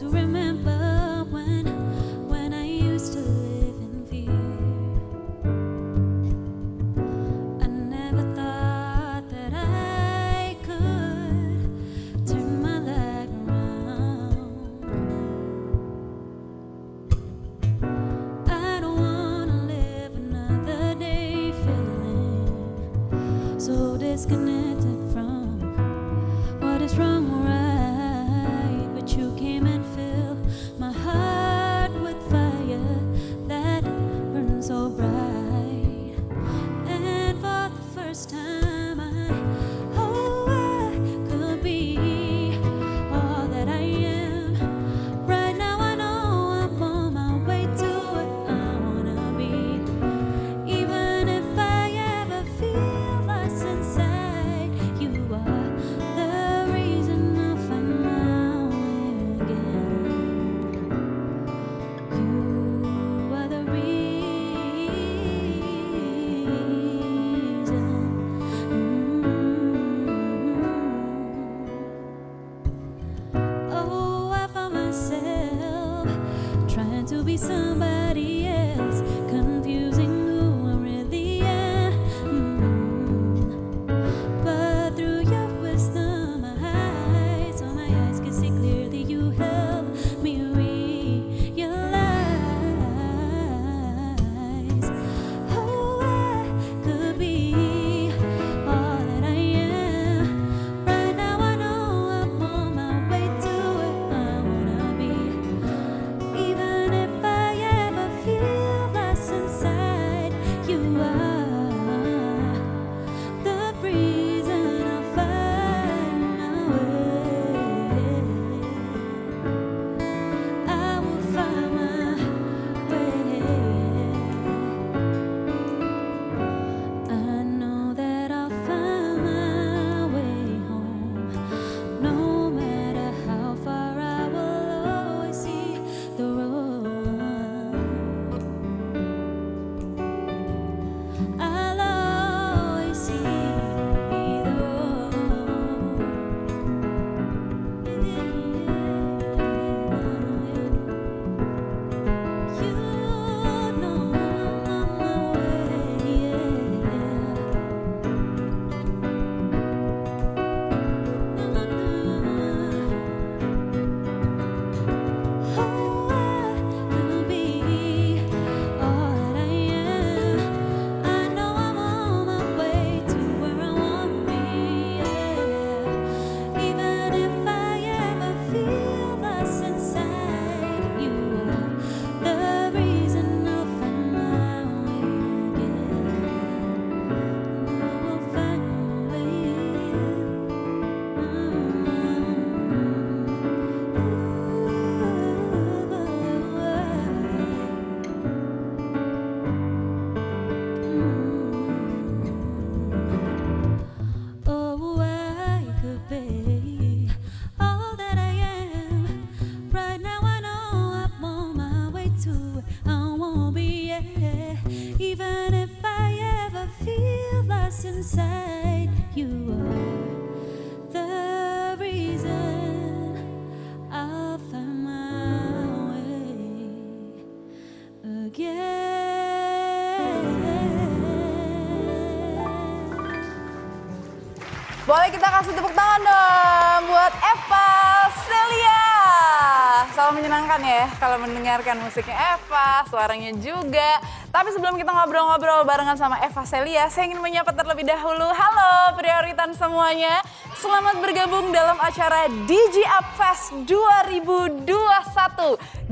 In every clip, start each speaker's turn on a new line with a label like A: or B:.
A: to remember when I used to live in fear. I never thought that I could turn my life around. I don't wanna live another day feeling so disconnected from what is wrong or right, but you came and filled my heart with fire that burns so bright. And for the first time I could be all that I am. Right now I know I'm on my way to what I wanna be. Even if I ever feel lost inside, you are the reason I find my way again. You are the reason. Oh, I found myself trying to be somebody else, confusing who I really am. But through your wisdom, my eyes can see clearly. You help me realize, oh, I could be all that I am. Right now I know I'm on my way to where I wanna be. Even if I ever feel lost inside, you are the reason I find my way. I will find my way. I know that I'll find my way home. No matter how far, I will always see the road. I'll always see the road. You know I'm on my way, oh, I could be all that I am. I know I'm on my way to where I wanna be, even if I ever feel lost inside, you are the reason I'll find my way again. I'll find my way. Oh, I could be all that I am. Right now I know I'm on my way to where I won't be, yeah. Even if I ever feel lost inside, you are the reason I'll find my way again.
B: Boleh kita kasih tepuk tangan dong buat Eva Celia. Selalu menyenangkan ya kalau mendengarkan musiknya Eva, suaranya juga. Tapi sebelum kita ngobrol-ngobrol barengan sama Eva Celia, saya ingin menyapa terlebih dahulu. Halo Prioritan semuanya, selamat bergabung dalam acara Digi Up Fest 2021.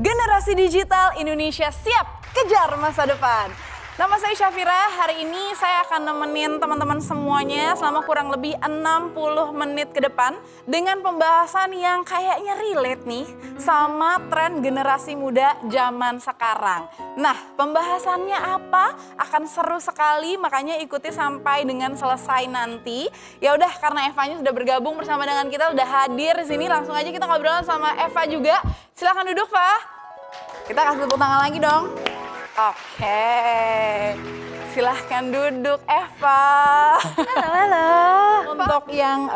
B: Generasi digital Indonesia siap kejar masa depan. Nama saya Syafira, hari ini saya akan nemenin teman-teman semuanya selama kurang lebih 60 menit ke depan dengan pembahasan yang kayaknya relate nih sama tren generasi muda zaman sekarang. Nah, pembahasannya apa? Akan seru sekali, makanya ikuti sampai dengan selesai nanti. Ya udah, karena Evanya sudah bergabung bersama dengan kita, udah hadir di sini, langsung aja kita ngobrol sama Eva juga. Silakan duduk, Pak. Kita kasih tepuk tangan lagi dong. Oke. Silahkan duduk, Eva.
A: Halo.
B: Untuk yang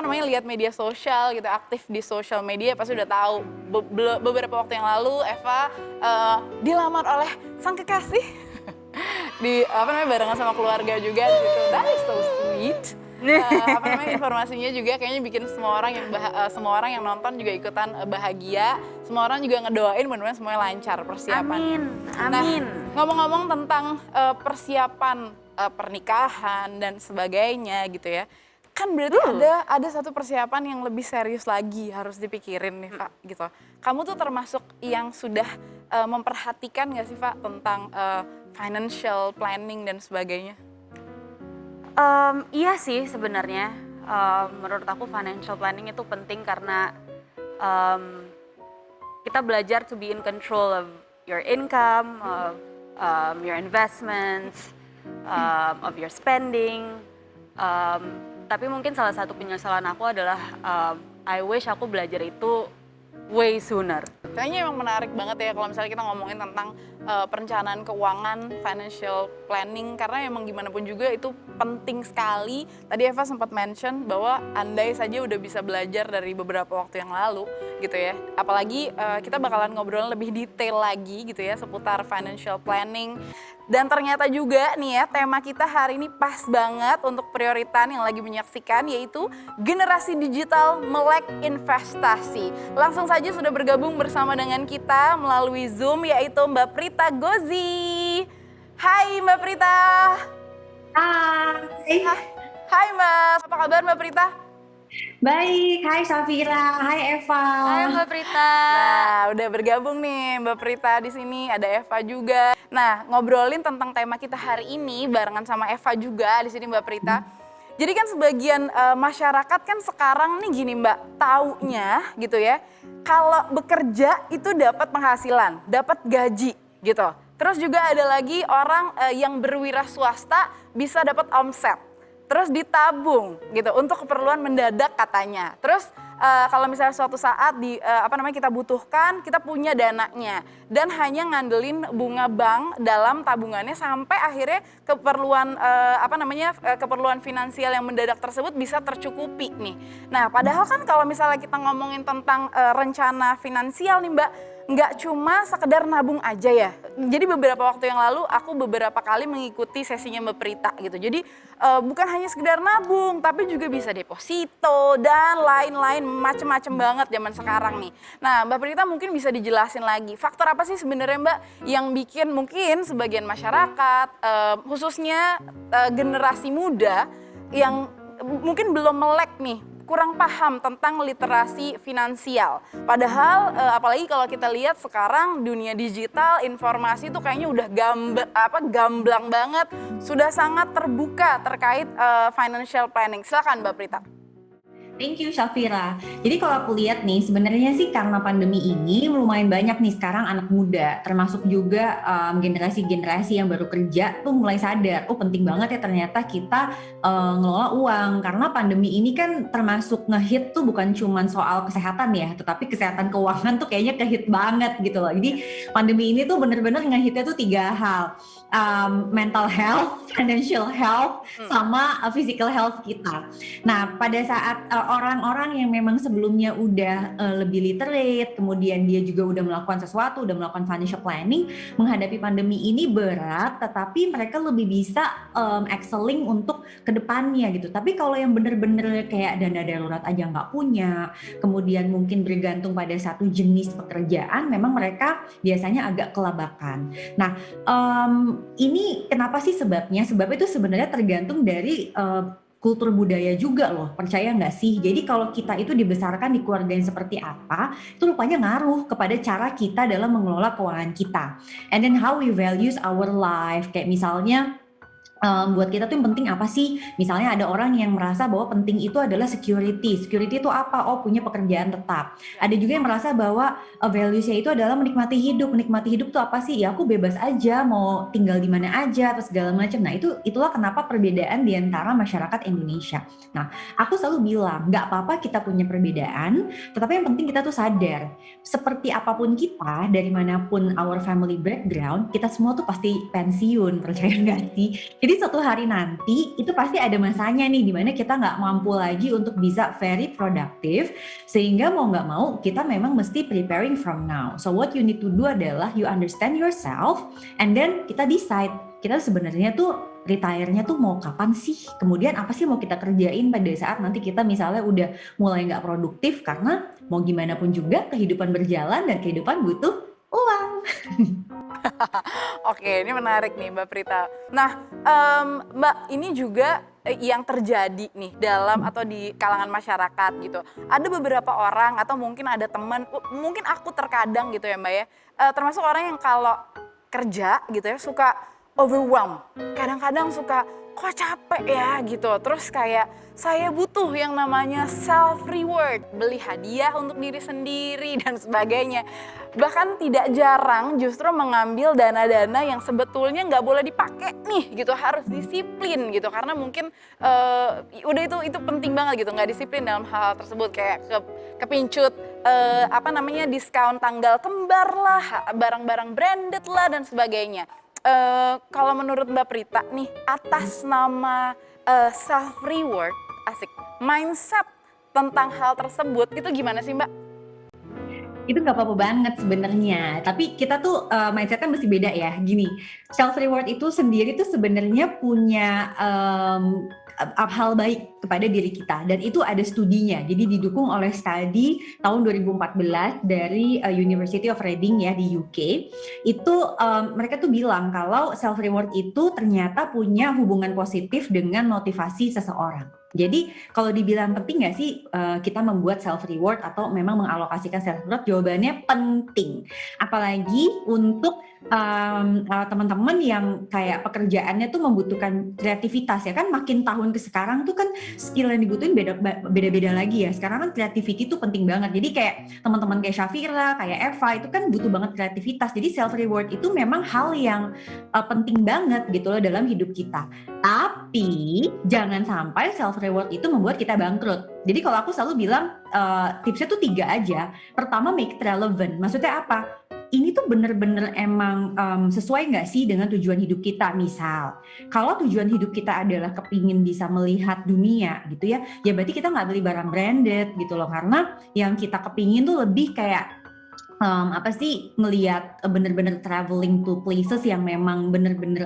B: lihat media sosial gitu, aktif di sosial media pasti udah tahu beberapa waktu yang lalu Eva dilamar oleh sang kekasih di barengan sama keluarga juga gitu. That is so sweet. Informasinya juga kayaknya bikin semua orang yang nonton juga ikutan bahagia. Semua orang juga ngedoain mudah-mudahan semuanya lancar persiapan.
A: Amin.
B: Nah, ngomong-ngomong tentang persiapan pernikahan dan sebagainya gitu ya. Kan berarti ada satu persiapan yang lebih serius lagi harus dipikirin nih, Pak, gitu. Kamu tuh termasuk yang sudah memperhatikan nggak sih, Pak, tentang financial planning dan sebagainya?
C: Iya sih sebenarnya. Menurut aku financial planning itu penting karena kita belajar to be in control of your income, of your investments, of your spending. Tapi mungkin salah satu penyesalan aku adalah I wish aku belajar itu way sooner.
B: Kayaknya emang menarik banget ya kalau misalnya kita ngomongin tentang perencanaan keuangan, financial planning, karena emang gimana pun juga itu penting sekali. Tadi Eva sempat mention bahwa andai saja udah bisa belajar dari beberapa waktu yang lalu gitu ya. Apalagi kita bakalan ngobrol lebih detail lagi gitu ya seputar financial planning. Dan ternyata juga nih ya, tema kita hari ini pas banget untuk prioritas yang lagi menyaksikan, yaitu generasi digital melek investasi. Langsung saja sudah bergabung bersama dengan kita melalui Zoom, yaitu Mbak Prita Gozi. Hai Mbak Prita.
D: Hai.
B: Hai Mbak, apa kabar Mbak Prita?
D: Baik, hai Safira, hai Eva.
C: Hai Mbak Prita.
B: Nah, udah bergabung nih Mbak Prita di sini, ada Eva juga. Nah, ngobrolin tentang tema kita hari ini barengan sama Eva juga di sini Mbak Prita. Jadi kan sebagian masyarakat kan sekarang nih gini Mbak, taunya gitu ya, kalau bekerja itu dapat penghasilan, dapat gaji gitu. Terus juga ada lagi orang yang berwira swasta bisa dapat omset. Terus ditabung gitu untuk keperluan mendadak katanya. Terus kalau misalnya suatu saat kita butuhkan, kita punya dananya dan hanya ngandelin bunga bank dalam tabungannya sampai akhirnya keperluan finansial yang mendadak tersebut bisa tercukupi nih. Nah, padahal kan kalau misalnya kita ngomongin tentang rencana finansial nih Mbak, nggak cuma sekedar nabung aja ya. Jadi beberapa waktu yang lalu aku beberapa kali mengikuti sesinya Mbak Prita gitu. Jadi bukan hanya sekedar nabung, tapi juga bisa deposito dan lain-lain, macem-macem banget zaman sekarang nih. Nah Mbak Prita mungkin bisa dijelasin lagi, faktor apa sih sebenarnya Mbak yang bikin mungkin sebagian masyarakat, khususnya generasi muda yang mungkin belum melek nih, kurang paham tentang literasi finansial. Padahal apalagi kalau kita lihat sekarang dunia digital, informasi itu kayaknya udah gamblang banget, sudah sangat terbuka terkait financial planning. Silakan Mbak Prita.
D: Thank you Safira. Jadi kalau aku lihat nih sebenarnya sih karena pandemi ini lumayan banyak nih sekarang anak muda, termasuk juga generasi-generasi yang baru kerja tuh mulai sadar, oh penting banget ya ternyata kita ngelola uang, karena pandemi ini kan termasuk ngehit tuh bukan cuma soal kesehatan ya, tetapi kesehatan keuangan tuh kayaknya kehit banget gitu loh. Jadi pandemi ini tuh bener-bener ngehitnya tuh 3 hal. Mental health, financial health, sama physical health kita. Nah, pada saat orang-orang yang memang sebelumnya udah lebih literate, kemudian dia juga udah melakukan sesuatu, udah melakukan financial planning, menghadapi pandemi ini berat, tetapi mereka lebih bisa excelling untuk kedepannya gitu. Tapi kalau yang bener-bener kayak dana darurat aja nggak punya, kemudian mungkin bergantung pada satu jenis pekerjaan, memang mereka biasanya agak kelabakan. Nah, ini kenapa sih sebabnya? Sebabnya itu sebenarnya tergantung dari kultur budaya juga loh, percaya nggak sih? Jadi kalau kita itu dibesarkan di keluarga yang seperti apa, itu rupanya ngaruh kepada cara kita dalam mengelola keuangan kita. And then how we values our life, kayak misalnya buat kita tuh yang penting apa sih? Misalnya ada orang yang merasa bahwa penting itu adalah security. Security itu apa? Oh, punya pekerjaan tetap. Ada juga yang merasa bahwa values-nya itu adalah menikmati hidup. Menikmati hidup tuh apa sih? Ya aku bebas aja, mau tinggal di mana aja, atau segala macam. Nah, itulah kenapa perbedaan di antara masyarakat Indonesia. Nah, aku selalu bilang, nggak apa-apa kita punya perbedaan, tetapi yang penting kita tuh sadar, seperti apapun kita, dari manapun our family background, kita semua tuh pasti pensiun, percaya nggak sih? Jadi suatu hari nanti itu pasti ada masanya nih dimana kita nggak mampu lagi untuk bisa very productive, sehingga mau nggak mau kita memang mesti preparing from now. So what you need to do adalah you understand yourself and then kita decide kita sebenarnya tuh retire-nya tuh mau kapan sih? Kemudian apa sih mau kita kerjain pada saat nanti kita misalnya udah mulai nggak produktif, karena mau gimana pun juga kehidupan berjalan dan kehidupan butuh uang.
B: Oke, ini menarik nih Mbak Prita. Nah, Mbak, ini juga yang terjadi nih dalam atau di kalangan masyarakat gitu. Ada beberapa orang atau mungkin ada teman, mungkin aku terkadang gitu ya Mbak ya, termasuk orang yang kalau kerja gitu ya suka overwhelm. Kadang-kadang suka kok capek ya gitu. Terus kayak saya butuh yang namanya self reward, beli hadiah untuk diri sendiri dan sebagainya. Bahkan tidak jarang justru mengambil dana-dana yang sebetulnya nggak boleh dipakai nih gitu, harus disiplin gitu, karena mungkin udah itu penting banget gitu, nggak disiplin dalam hal tersebut, kayak kepincut diskon tanggal kembar lah, barang-barang branded lah dan sebagainya. Kalau menurut Mbak Prita nih, atas nama self reward, asik, mindset tentang hal tersebut itu gimana sih Mbak?
D: Itu nggak apa-apa banget sebenarnya, tapi kita tuh mindsetnya mesti beda ya. Gini, self reward itu sendiri tuh sebenarnya punya hal baik kepada diri kita, dan itu ada studinya. Jadi didukung oleh studi tahun 2014 dari University of Reading ya di UK. Itu mereka tuh bilang kalau self reward itu ternyata punya hubungan positif dengan motivasi seseorang. Jadi kalau dibilang penting nggak sih kita membuat self reward atau memang mengalokasikan self reward? Jawabannya penting. Apalagi untuk teman-teman yang kayak pekerjaannya tuh membutuhkan kreativitas ya kan, makin tahun ke sekarang tuh kan skill yang dibutuhin beda-beda lagi ya. Sekarang kan creativity tuh penting banget. Jadi kayak teman-teman kayak Syafira, kayak Eva itu kan butuh banget kreativitas. Jadi self reward itu memang hal yang penting banget gitu loh dalam hidup kita. Tapi jangan sampai self reward itu membuat kita bangkrut. Jadi kalau aku selalu bilang tipsnya tuh 3 aja. Pertama, make it relevant. Maksudnya apa? Ini tuh bener-bener emang sesuai nggak sih dengan tujuan hidup kita? Misal, kalau tujuan hidup kita adalah kepingin bisa melihat dunia gitu ya, ya berarti kita nggak beli barang branded gitu loh. Karena yang kita kepingin tuh lebih kayak ngelihat bener-bener traveling to places yang memang bener-bener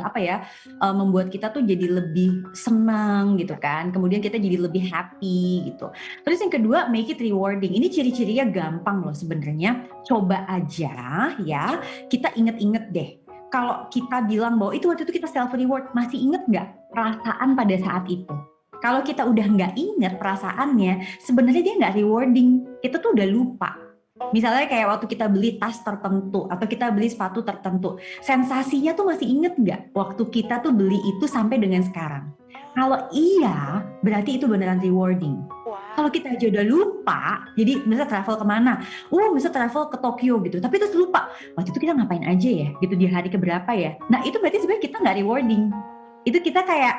D: membuat kita tuh jadi lebih senang gitu kan, kemudian kita jadi lebih happy gitu. Terus yang kedua, make it rewarding. Ini ciri-cirinya gampang loh sebenarnya, coba aja ya, kita inget-inget deh, kalau kita bilang bahwa itu waktu itu kita self reward, masih inget nggak perasaan pada saat itu? Kalau kita udah nggak inget perasaannya, sebenarnya dia nggak rewarding, kita tuh udah lupa. Misalnya kayak waktu kita beli tas tertentu atau kita beli sepatu tertentu, sensasinya tuh masih inget nggak waktu kita tuh beli itu sampai dengan sekarang? Kalau iya, berarti itu beneran rewarding. Kalau kita aja udah lupa, jadi misalnya travel kemana, misalnya travel ke Tokyo gitu, tapi terus lupa, waktu itu kita ngapain aja ya, gitu di hari keberapa ya? Nah itu berarti sebenarnya kita nggak rewarding. Itu kita kayak,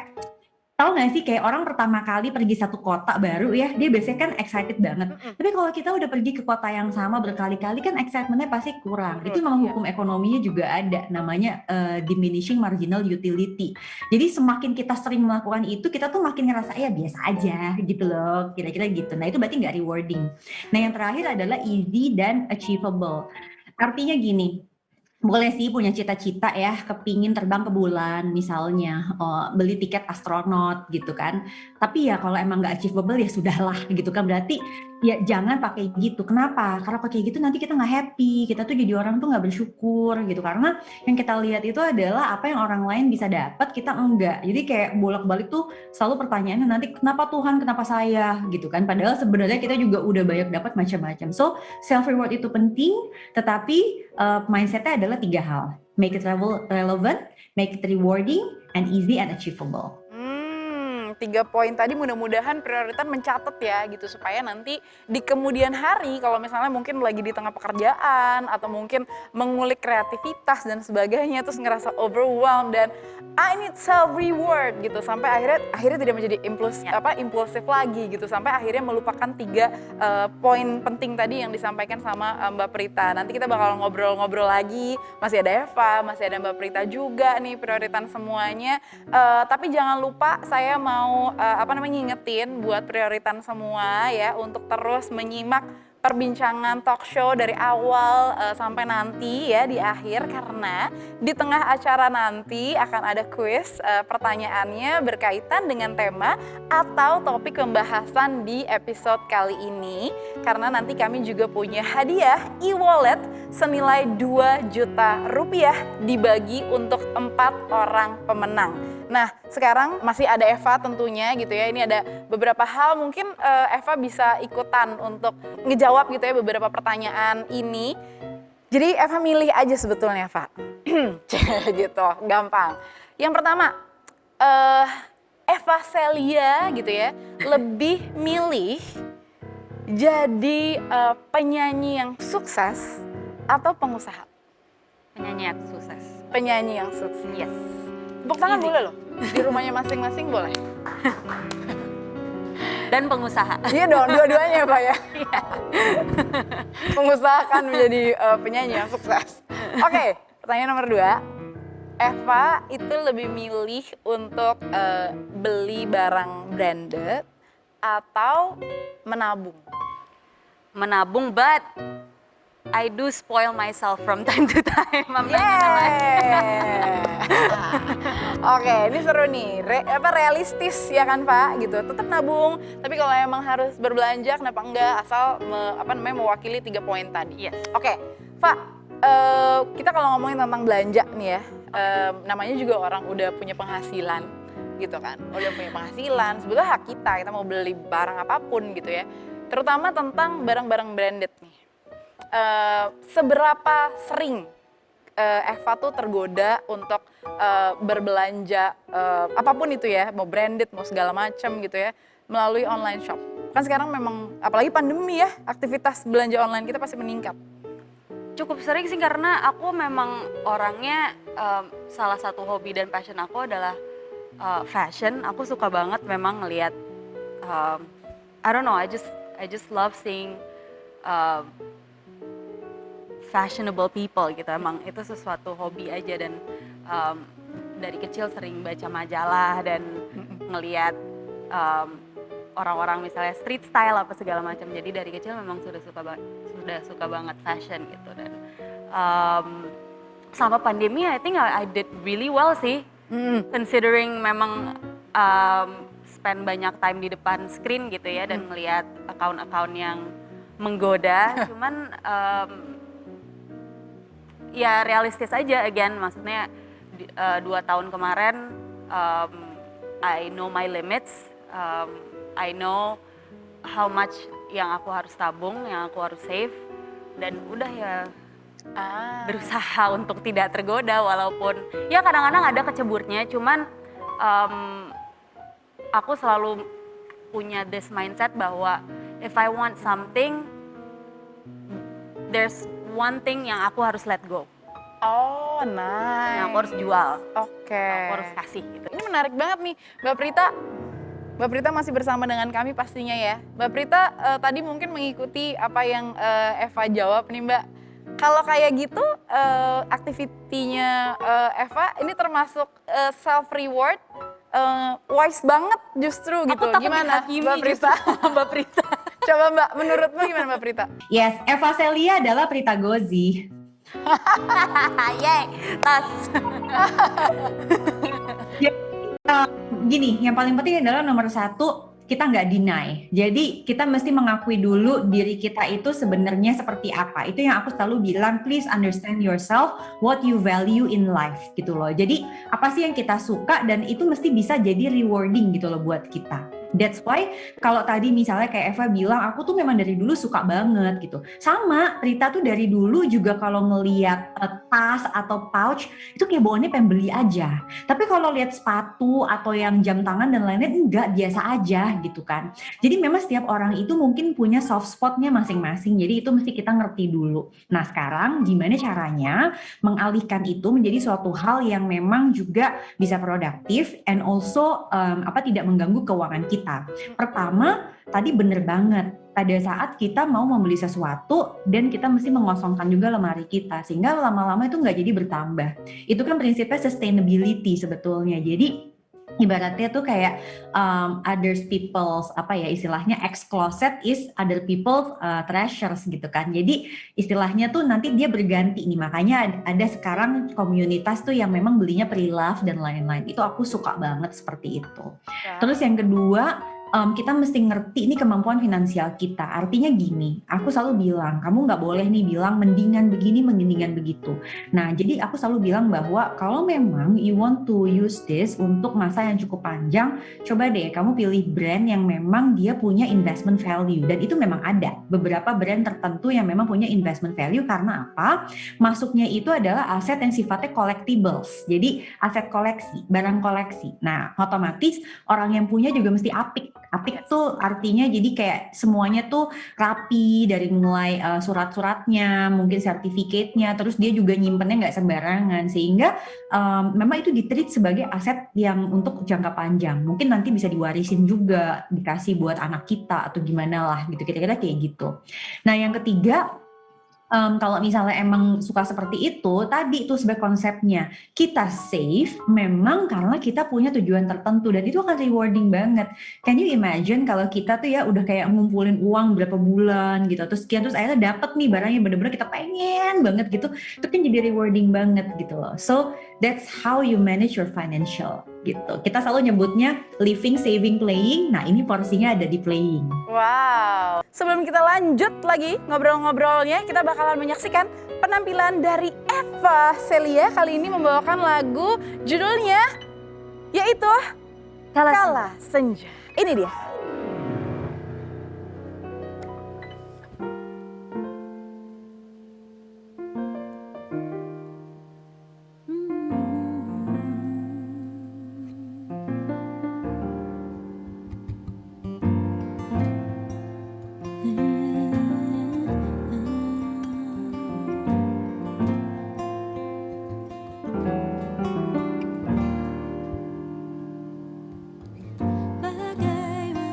D: tahu nggak sih kayak orang pertama kali pergi satu kota baru ya, dia biasanya kan excited banget. Tapi kalau kita udah pergi ke kota yang sama berkali-kali kan excitementnya pasti kurang. Itu memang hukum ekonominya juga ada, namanya diminishing marginal utility. Jadi semakin kita sering melakukan itu, kita tuh makin ngerasa ya biasa aja gitu loh, kira-kira gitu. Nah itu berarti nggak rewarding. Nah yang terakhir adalah easy dan achievable. Artinya gini, boleh sih punya cita-cita ya, kepingin terbang ke bulan misalnya, beli tiket astronot gitu kan. Tapi ya kalau emang nggak achievable ya sudahlah gitu kan. Berarti ya jangan pakai gitu. Kenapa? Karena pakai gitu nanti kita nggak happy, kita tuh jadi orang tuh nggak bersyukur gitu. Karena yang kita lihat itu adalah apa yang orang lain bisa dapat, kita enggak. Jadi kayak bolak-balik tuh selalu pertanyaannya nanti kenapa Tuhan, kenapa saya gitu kan. Padahal sebenarnya kita juga udah banyak dapat macam-macam. So self reward itu penting, tetapi mindsetnya adalah 3 hal. Make it relevant, make it rewarding, and easy and achievable.
B: 3 poin tadi mudah-mudahan prioritas mencatat ya gitu supaya nanti di kemudian hari kalau misalnya mungkin lagi di tengah pekerjaan atau mungkin mengulik kreativitas dan sebagainya terus ngerasa overwhelmed dan I need self reward gitu sampai akhirnya tidak menjadi impulsif lagi gitu sampai akhirnya melupakan 3 poin penting tadi yang disampaikan sama Mbak Prita. Nanti kita bakal ngobrol-ngobrol lagi, masih ada Eva, masih ada Mbak Prita juga nih prioritas semuanya. Tapi jangan lupa saya mau ngingetin buat prioritas semua ya untuk terus menyimak perbincangan talk show dari awal sampai nanti ya di akhir karena di tengah acara nanti akan ada kuis pertanyaannya berkaitan dengan tema atau topik pembahasan di episode kali ini karena nanti kami juga punya hadiah e-wallet senilai 2 juta rupiah dibagi untuk 4 orang pemenang. Nah sekarang masih ada Eva tentunya gitu ya, ini ada beberapa hal mungkin Eva bisa ikutan untuk ngejawab gitu ya beberapa pertanyaan ini. Jadi Eva milih aja sebetulnya Eva, gitu gampang. Yang pertama Eva Celia gitu ya lebih milih jadi penyanyi yang sukses atau pengusaha?
C: Penyanyi yang sukses.
B: Penyanyi yang sukses.
C: Yes.
B: Tepuk tangan boleh loh, di rumahnya masing-masing boleh.
C: Dan pengusaha.
B: Iya dong, dua-duanya Pak ya. Mengusahakan menjadi penyanyi yang sukses. Oke, pertanyaan nomor 2. Eva itu lebih milih untuk beli barang branded atau menabung?
C: Menabung, but I do spoil myself from time to time.
B: Oke, ini seru nih. Realistis ya kan Pak gitu. Tetap nabung, tapi kalau emang harus berbelanja kenapa enggak asal mewakili 3 poin tadi.
C: Yes.
B: Oke, Pak, kita kalau ngomongin tentang belanja nih ya, namanya juga orang udah punya penghasilan gitu kan. Udah punya penghasilan, sebetulnya hak kita mau beli barang apapun gitu ya. Terutama tentang barang-barang branded nih. Seberapa sering Eva tuh tergoda untuk berbelanja apapun itu ya, mau branded, mau segala macam gitu ya, melalui online shop. Kan sekarang memang, apalagi pandemi ya, aktivitas belanja online kita pasti meningkat.
C: Cukup sering sih karena aku memang orangnya salah satu hobi dan passion aku adalah fashion. Aku suka banget memang ngelihat, I don't know, I just love seeing fashionable people gitu, emang itu sesuatu hobi aja dan dari kecil sering baca majalah dan ngeliat orang-orang misalnya street style apa segala macam, jadi dari kecil memang sudah suka banget fashion gitu dan sama pandemi I think I did really well sih, considering memang spend banyak time di depan screen gitu ya dan ngeliat account-account yang menggoda, cuman ya realistis aja again, maksudnya 2 tahun kemarin I know my limits, I know how much yang aku harus tabung, yang aku harus save dan udah ya berusaha untuk tidak tergoda walaupun ya kadang-kadang ada keceburnya, cuman aku selalu punya this mindset bahwa if I want something there's one thing yang aku harus let go.
B: Oh, nice.
C: Yang aku harus jual.
B: Oke.
C: Aku harus kasih gitu.
B: Ini menarik banget nih, Mbak Prita. Mbak Prita masih bersama dengan kami pastinya ya. Mbak Prita tadi mungkin mengikuti apa yang Eva jawab nih Mbak. Kalau kayak gitu aktivitinya Eva ini termasuk self reward, wise banget justru gitu. Gimana Mbak Prita?
C: Mbak Prita.
B: Coba Mbak, menurutmu gimana Mbak Prita?
D: Yes, Eva Celia adalah Prita Gozi.
C: Yeay, tas.
D: Gini, yang paling penting adalah nomor 1, kita nggak deny. Jadi kita mesti mengakui dulu diri kita itu sebenarnya seperti apa. Itu yang aku selalu bilang, please understand yourself, what you value in life gitu loh. Jadi apa sih yang kita suka dan itu mesti bisa jadi rewarding gitu loh buat kita. That's why kalau tadi misalnya kayak Eva bilang, aku tuh memang dari dulu suka banget gitu. Sama, Rita tuh dari dulu juga kalau ngeliat tas atau pouch, itu kayak bawaannya pengen beli aja. Tapi kalau lihat sepatu atau yang jam tangan dan lainnya, enggak, biasa aja gitu kan. Jadi memang setiap orang itu mungkin punya soft spotnya masing-masing, jadi itu mesti kita ngerti dulu. Nah sekarang gimana caranya mengalihkan itu menjadi suatu hal yang memang juga bisa produktif and also tidak mengganggu keuangan kita. Pertama, tadi bener banget. Pada saat kita mau membeli sesuatu dan kita mesti mengosongkan juga lemari kita sehingga lama-lama itu nggak jadi bertambah. Itu kan prinsipnya sustainability sebetulnya. Jadi ibaratnya tuh kayak others people's istilahnya ex closet is other people's treasures gitu kan. Jadi istilahnya tuh nanti dia berganti nih, makanya ada sekarang komunitas tuh yang memang belinya pre-love dan lain-lain. Itu aku suka banget seperti itu. Terus yang kedua, kita mesti ngerti ini kemampuan finansial kita. Artinya gini, aku selalu bilang, kamu nggak boleh nih bilang mendingan begini, mendingan begitu. Nah, jadi aku selalu bilang bahwa kalau memang you want to use this untuk masa yang cukup panjang, coba deh kamu pilih brand yang memang dia punya investment value. Dan itu memang ada beberapa brand tertentu yang memang punya investment value karena apa? Masuknya itu adalah aset yang sifatnya collectibles. Jadi aset koleksi, barang koleksi. Nah, otomatis orang yang punya juga mesti apik. Apik tuh artinya jadi kayak semuanya tuh rapi dari mulai surat-suratnya, mungkin sertifikatnya, terus dia juga nyimpennya nggak sembarangan sehingga memang itu di-treat sebagai aset yang untuk jangka panjang. Mungkin nanti bisa diwarisin juga, dikasih buat anak kita atau gimana lah gitu, kira-kira kayak gitu. Nah yang ketiga, kalau misalnya emang suka seperti itu, tadi itu sebagai konsepnya, kita save memang karena kita punya tujuan tertentu dan itu akan rewarding banget. Can you imagine kalau kita tuh ya udah kayak ngumpulin uang berapa bulan gitu, terus sekian, terus akhirnya dapet nih barang yang bener-bener kita pengen banget gitu, itu kan jadi rewarding banget gitu loh. So that's how you manage your financial gitu. Kita selalu nyebutnya living, saving, playing. Nah ini porsinya ada di playing.
B: Wow. Sebelum kita lanjut lagi ngobrol-ngobrolnya, kita bakalan menyaksikan penampilan dari Eva Celia kali ini membawakan lagu judulnya yaitu Kala Senja. Ini dia.
A: Bagaimanapun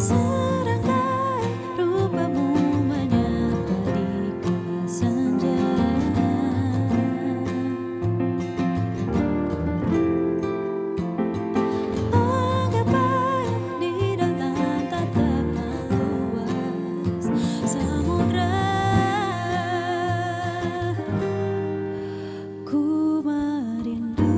A: Serangkai rupamu menyapa di kala senja. Menggapai di dalam tatap meluas samudra. Ku merindu.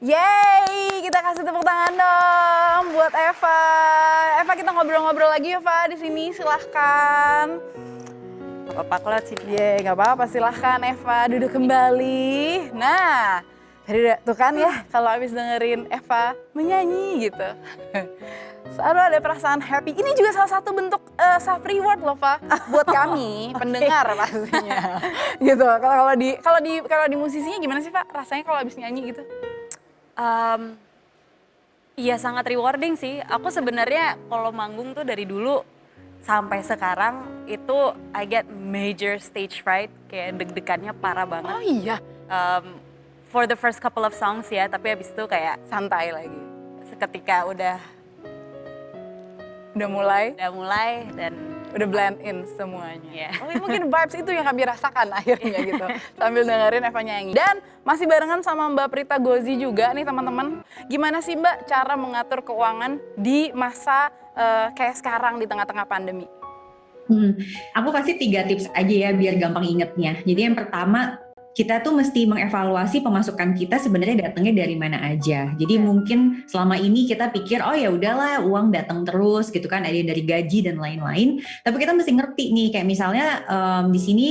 B: Yeay, kita kasih tepuk tangan dong buat Eva. Eva, kita ngobrol-ngobrol lagi ya, Eva, di sini. Silahkan.
C: Gak apa-apa, aku lewat sini.
B: Yeay, nggak apa-apa. Silahkan, Eva, duduk kembali. Nah, tadi tuh kan ya, kalau habis dengerin Eva menyanyi gitu. Selalu ada perasaan happy. Ini juga salah satu bentuk self reward loh, Pak, buat kami pendengar pastinya. Gitu. Kalau di musisinya gimana sih, Pak? Rasanya kalau habis nyanyi gitu?
C: Iya, sangat rewarding sih. Aku sebenarnya kalau manggung tuh dari dulu sampai sekarang itu I get major stage fright, kayak deg-degannya parah banget.
B: Oh iya,
C: For the first couple of songs ya, tapi abis itu kayak
B: santai lagi.
C: seketika udah
B: mulai
C: dan
B: udah blend in semuanya.
C: Iya.
B: Oh, mungkin vibes itu yang kami rasakan akhirnya gitu sambil dengerin Eva nyanyi. Dan masih barengan sama Mbak Prita Gozi juga nih teman-teman. Gimana sih Mbak cara mengatur keuangan di masa kayak sekarang di tengah-tengah pandemi?
D: Aku kasih 3 tips aja ya biar gampang ingetnya. Jadi yang pertama, kita tuh mesti mengevaluasi pemasukan kita sebenarnya datangnya dari mana aja. Jadi mungkin selama ini kita pikir oh ya udahlah uang datang terus gitu kan, ada yang dari gaji dan lain-lain. Tapi kita mesti ngerti nih kayak misalnya di sini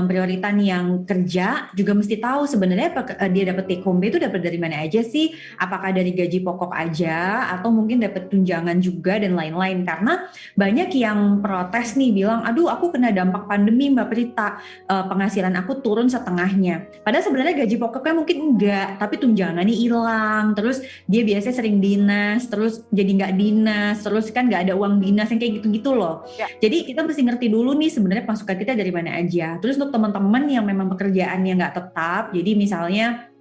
D: prioritas yang kerja juga mesti tahu sebenarnya dia dapat take home pay itu dapat dari mana aja sih? Apakah dari gaji pokok aja atau mungkin dapat tunjangan juga dan lain-lain. Karena banyak yang protes nih bilang, aduh aku kena dampak pandemi Mbak Prita, penghasilan aku turun setengahnya. Padahal sebenarnya gaji pokoknya mungkin enggak, tapi tunjangannya hilang. Terus dia biasanya sering dinas, terus jadi nggak dinas, terus kan nggak ada uang dinas yang kayak gitu-gitu loh.
B: Ya.
D: Jadi kita mesti ngerti dulu nih sebenarnya pemasukan kita dari mana aja. Terus untuk teman-teman yang memang pekerjaannya nggak tetap, jadi misalnya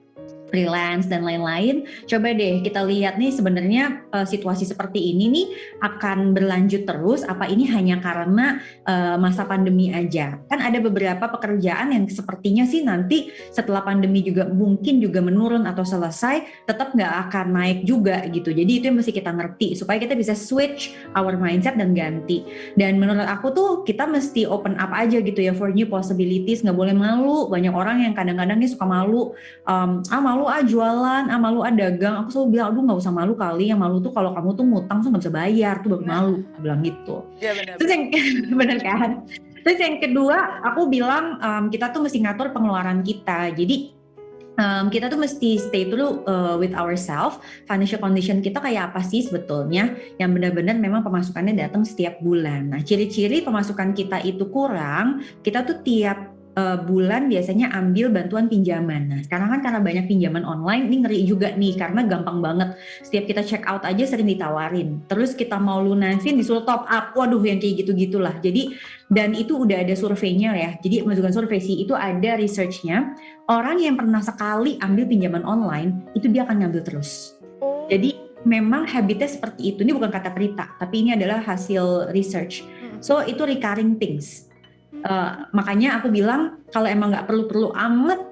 D: freelance dan lain-lain, coba deh kita lihat nih sebenarnya situasi seperti ini nih akan berlanjut terus apa ini hanya karena masa pandemi aja. Kan ada beberapa pekerjaan yang sepertinya sih nanti setelah pandemi juga mungkin juga menurun atau selesai tetap nggak akan naik juga gitu. Jadi itu yang mesti kita ngerti supaya kita bisa switch our mindset dan ganti. Dan menurut aku tuh kita mesti open up aja gitu ya for new possibilities, nggak boleh malu. Banyak orang yang kadang-kadang nih suka malu, malu jualan, malu dagang. Aku selalu bilang, aduh nggak usah malu kali, yang malu tuh kalau kamu tuh ngutang tuh nggak bisa bayar, tuh baru malu. Aku bilang gitu.
B: Iya benar.
D: Terus yang bener kan? Terus yang kedua, aku bilang kita tuh mesti ngatur pengeluaran kita. Jadi kita tuh mesti stay dulu with ourselves, financial condition kita kayak apa sih sebetulnya yang benar-benar memang pemasukannya datang setiap bulan. Nah, ciri-ciri pemasukan kita itu kurang, kita tuh tiap bulan biasanya ambil bantuan pinjaman. Nah, sekarang kan karena banyak pinjaman online, ini ngeri juga nih karena gampang banget. Setiap kita check out aja sering ditawarin. Terus kita mau lunasin disuruh top up. Waduh, yang kayak gitu-gitulah. Jadi dan itu udah ada surveinya ya. Jadi bukan survei sih, itu ada researchnya. Orang yang pernah sekali ambil pinjaman online, itu dia akan ngambil terus. Jadi memang habitnya seperti itu. Ini bukan kata Prita, tapi ini adalah hasil research. So itu recurring things. Makanya aku bilang kalau emang nggak perlu-perlu amat,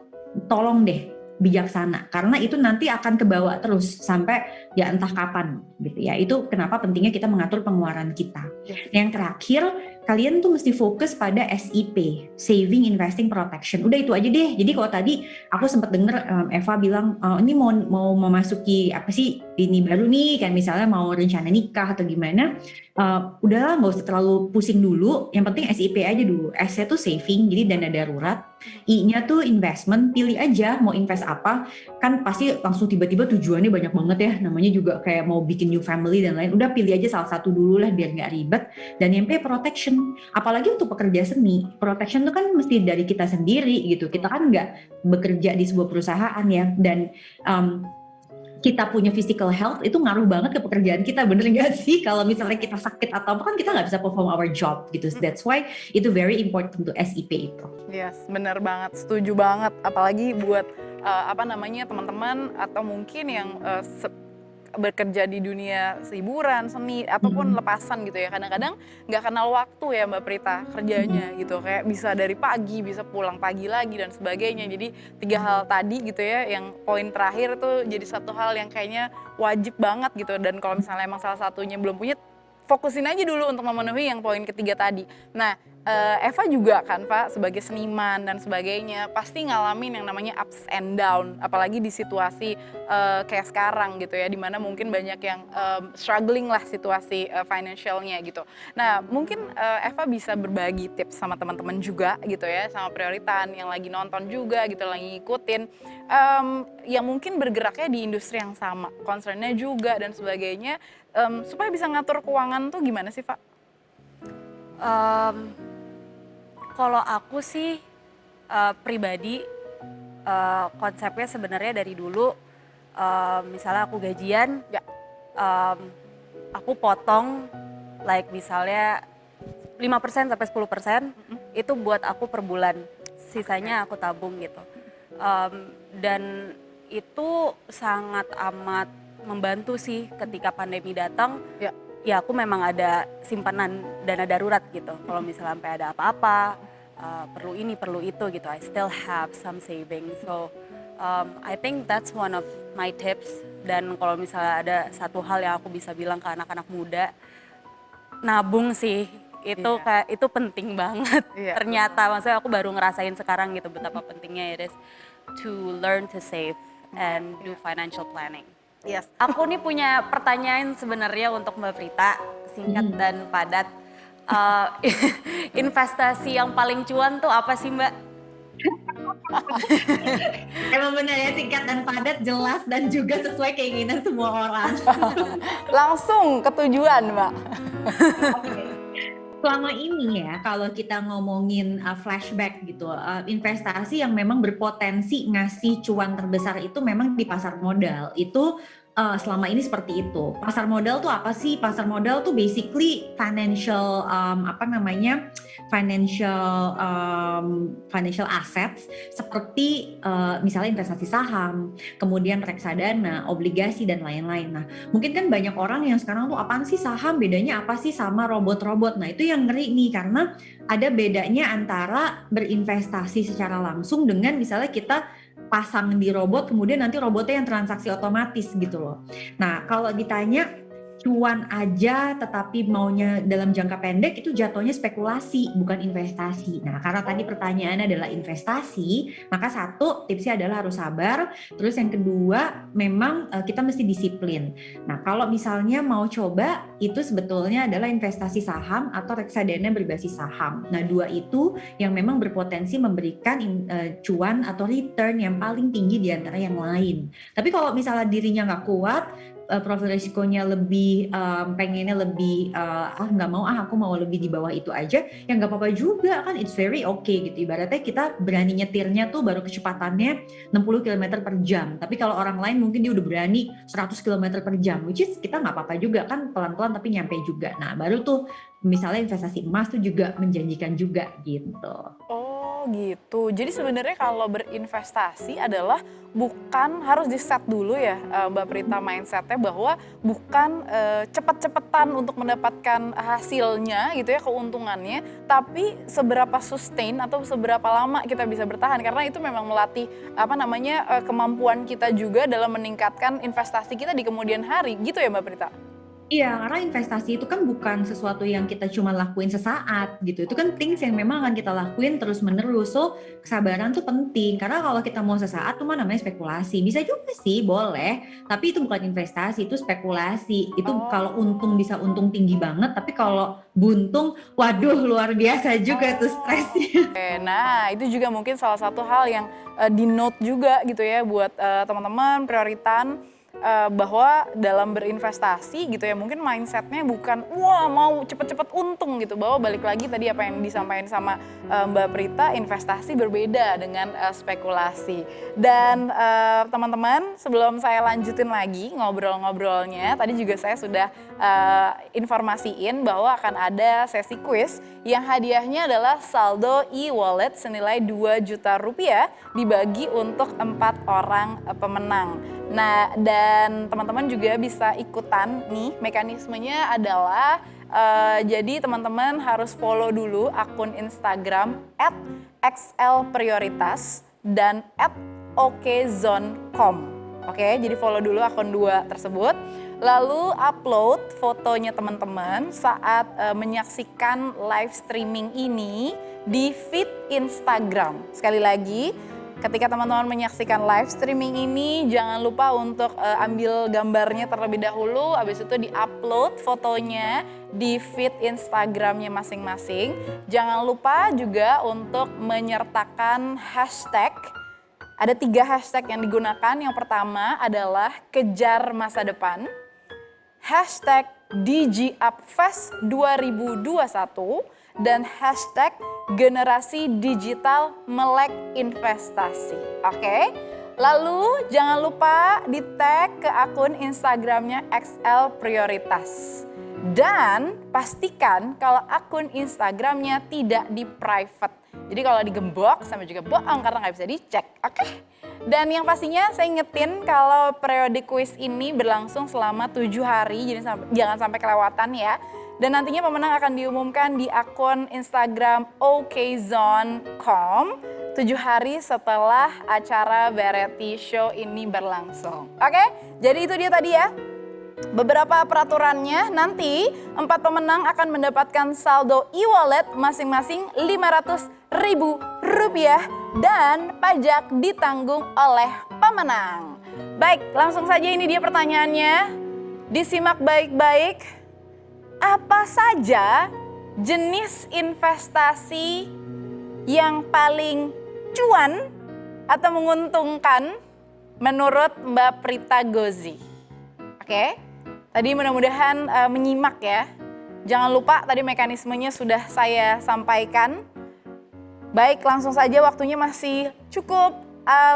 D: tolong deh bijaksana karena itu nanti akan kebawa terus sampai ya entah kapan gitu ya. Itu kenapa pentingnya kita mengatur pengeluaran kita. Yang terakhir, kalian tuh mesti fokus pada SIP, Saving, Investing, Protection. Udah itu aja deh. Jadi kalau tadi aku sempat denger Eva bilang ini mau memasuki apa sih ini baru nih, kan misalnya mau rencana nikah atau gimana, udahlah nggak usah terlalu pusing dulu. Yang penting SIP aja dulu. S-nya tuh saving, jadi dana darurat. I-nya tuh investment, pilih aja mau invest apa, kan pasti langsung tiba-tiba tujuannya banyak banget ya, namanya juga kayak mau bikin new family dan lain, udah pilih aja salah satu dulu lah biar nggak ribet. Dan yang P protection, apalagi untuk pekerja seni, protection tuh kan mesti dari kita sendiri gitu, kita kan nggak bekerja di sebuah perusahaan ya, dan kita punya physical health itu ngaruh banget ke pekerjaan kita, bener nggak sih? Kalau misalnya kita sakit atau apa kan kita nggak bisa perform our job gitu. That's why itu very important to SIP itu.
B: Yes, bener banget, setuju banget. Apalagi buat teman-teman atau mungkin yang bekerja di dunia hiburan, seni, ataupun lepasan gitu ya. Kadang-kadang nggak kenal waktu ya Mbak Prita kerjanya gitu. Kayak bisa dari pagi, bisa pulang pagi lagi dan sebagainya. Jadi 3 hal tadi gitu ya, yang poin terakhir tuh jadi satu hal yang kayaknya wajib banget gitu. Dan kalau misalnya emang salah satunya belum punya, fokusin aja dulu untuk memenuhi yang poin ketiga tadi. Nah, Eva juga kan Pak sebagai seniman dan sebagainya pasti ngalamin yang namanya ups and down, apalagi di situasi kayak sekarang gitu ya, dimana mungkin banyak yang struggling lah situasi financialnya gitu. Nah mungkin Eva bisa berbagi tips sama teman-teman juga gitu ya, sama prioritan yang lagi nonton juga gitu, lagi ngikutin yang mungkin bergeraknya di industri yang sama, concernnya juga dan sebagainya, supaya bisa ngatur keuangan tuh gimana sih Pak?
C: Kalau aku sih pribadi konsepnya sebenarnya dari dulu, misalnya aku gajian, aku potong like misalnya 5% sampai 10% itu buat aku per bulan, sisanya aku tabung gitu. Dan itu sangat amat membantu sih ketika pandemi datang. Ya aku memang ada simpanan dana darurat gitu. Kalau misalnya sampai ada apa-apa, perlu ini, perlu itu gitu. I still have some savings. So I think that's one of my tips. Dan kalau misalnya ada satu hal yang aku bisa bilang ke anak-anak muda, nabung sih. Itu kayak itu penting banget. Ternyata maksudnya aku baru ngerasain sekarang gitu betapa pentingnya it is to learn to save and do financial planning.
B: Yes.
C: Aku nih punya pertanyaan sebenarnya untuk Mbak Prita, singkat dan padat. Investasi yang paling cuan tuh apa sih Mbak?
D: Emang benar ya, singkat dan padat, jelas dan juga sesuai keinginan semua orang.
B: Langsung ke tujuan Mbak.
D: Selama ini ya, kalau kita ngomongin flashback gitu, investasi yang memang berpotensi ngasih cuan terbesar itu memang di pasar modal. Itu selama ini seperti itu. Pasar modal tuh apa sih? Pasar modal tuh basically financial financial assets seperti misalnya investasi saham, kemudian reksadana, obligasi dan lain-lain. Nah, mungkin kan banyak orang yang sekarang tuh apaan sih saham? Bedanya apa sih sama robot-robot? Nah, itu yang ngeri nih karena ada bedanya antara berinvestasi secara langsung dengan misalnya kita pasang di robot, kemudian nanti robotnya yang transaksi otomatis gitu loh. Nah, kalau ditanya cuan aja tetapi maunya dalam jangka pendek, itu jatuhnya spekulasi bukan investasi. Nah, karena tadi pertanyaannya adalah investasi, maka satu tipsnya adalah harus sabar. Terus yang kedua memang kita mesti disiplin. Nah, kalau misalnya mau coba itu sebetulnya adalah investasi saham atau reksadana berbasis saham. Nah, dua itu yang memang berpotensi memberikan cuan atau return yang paling tinggi di antara yang lain. Tapi kalau misalnya dirinya nggak kuat, profil risikonya lebih pengennya lebih nggak mau aku mau lebih di bawah itu aja, ya nggak apa-apa juga kan, it's very okay gitu. Ibaratnya kita berani nyetirnya tuh baru kecepatannya 60 km per jam, tapi kalau orang lain mungkin dia udah berani 100 km per jam, which is kita nggak apa-apa juga kan, pelan-pelan tapi nyampe juga. Nah baru tuh misalnya investasi emas tuh juga menjanjikan juga gitu.
B: Oh gitu, jadi sebenarnya kalau berinvestasi adalah bukan harus di set dulu ya Mbak Prita, mindsetnya bahwa bukan cepet-cepetan untuk mendapatkan hasilnya gitu ya, keuntungannya, tapi seberapa sustain atau seberapa lama kita bisa bertahan, karena itu memang melatih kemampuan kita juga dalam meningkatkan investasi kita di kemudian hari gitu ya Mbak Prita?
D: Iya, karena investasi itu kan bukan sesuatu yang kita cuma lakuin sesaat gitu. Itu kan things yang memang akan kita lakuin terus-menerus. So, kesabaran tuh penting. Karena kalau kita mau sesaat tuh mah namanya spekulasi. Bisa juga sih, boleh. Tapi itu bukan investasi, itu spekulasi. Itu kalau untung bisa untung tinggi banget. Tapi kalau buntung, waduh luar biasa juga tuh stresnya.
B: Oke, nah itu juga mungkin salah satu hal yang di note juga gitu ya buat teman-teman prioritan bahwa dalam berinvestasi gitu ya mungkin mindsetnya bukan wah mau cepet-cepet untung gitu, bahwa balik lagi tadi apa yang disampaikan sama Mbak Prita, investasi berbeda dengan spekulasi. Dan teman-teman, sebelum saya lanjutin lagi ngobrol-ngobrolnya, tadi juga saya sudah informasiin bahwa akan ada sesi quiz yang hadiahnya adalah saldo e-wallet senilai 2 juta rupiah dibagi untuk 4 orang pemenang. Nah, dan teman-teman juga bisa ikutan nih, mekanismenya adalah jadi teman-teman harus follow dulu akun Instagram @xlprioritas dan @okezone.com. Oke, jadi follow dulu akun dua tersebut. Lalu upload fotonya teman-teman saat menyaksikan live streaming ini di feed Instagram. Sekali lagi, ketika teman-teman menyaksikan live streaming ini, jangan lupa untuk ambil gambarnya terlebih dahulu, habis itu di-upload fotonya di feed Instagramnya masing-masing. Jangan lupa juga untuk menyertakan hashtag. Ada 3 hashtag yang digunakan. Yang pertama adalah kejar masa depan, hashtag DigiUpFest 2021, dan hashtag generasi digital melek investasi. Oke, lalu jangan lupa di tag ke akun Instagramnya XL Prioritas. Dan pastikan kalau akun Instagramnya tidak di private. Jadi kalau digembok sama juga bohong karena nggak bisa dicek. Oke? Dan yang pastinya saya ingetin kalau periode quiz ini berlangsung selama 7 hari, jadi jangan sampai kelewatan ya. Dan nantinya pemenang akan diumumkan di akun Instagram okezone.com 7 hari setelah acara Variety Show ini berlangsung. Oke, jadi itu dia tadi ya. Beberapa peraturannya, nanti 4 pemenang akan mendapatkan saldo e-wallet masing-masing Rp500.000 dan pajak ditanggung oleh pemenang. Baik, langsung saja ini dia pertanyaannya. Disimak baik-baik. Apa saja jenis investasi yang paling cuan atau menguntungkan menurut Mbak Prita Gozi? Oke, tadi mudah-mudahan menyimak ya. Jangan lupa tadi mekanismenya sudah saya sampaikan. Baik, langsung saja, waktunya masih cukup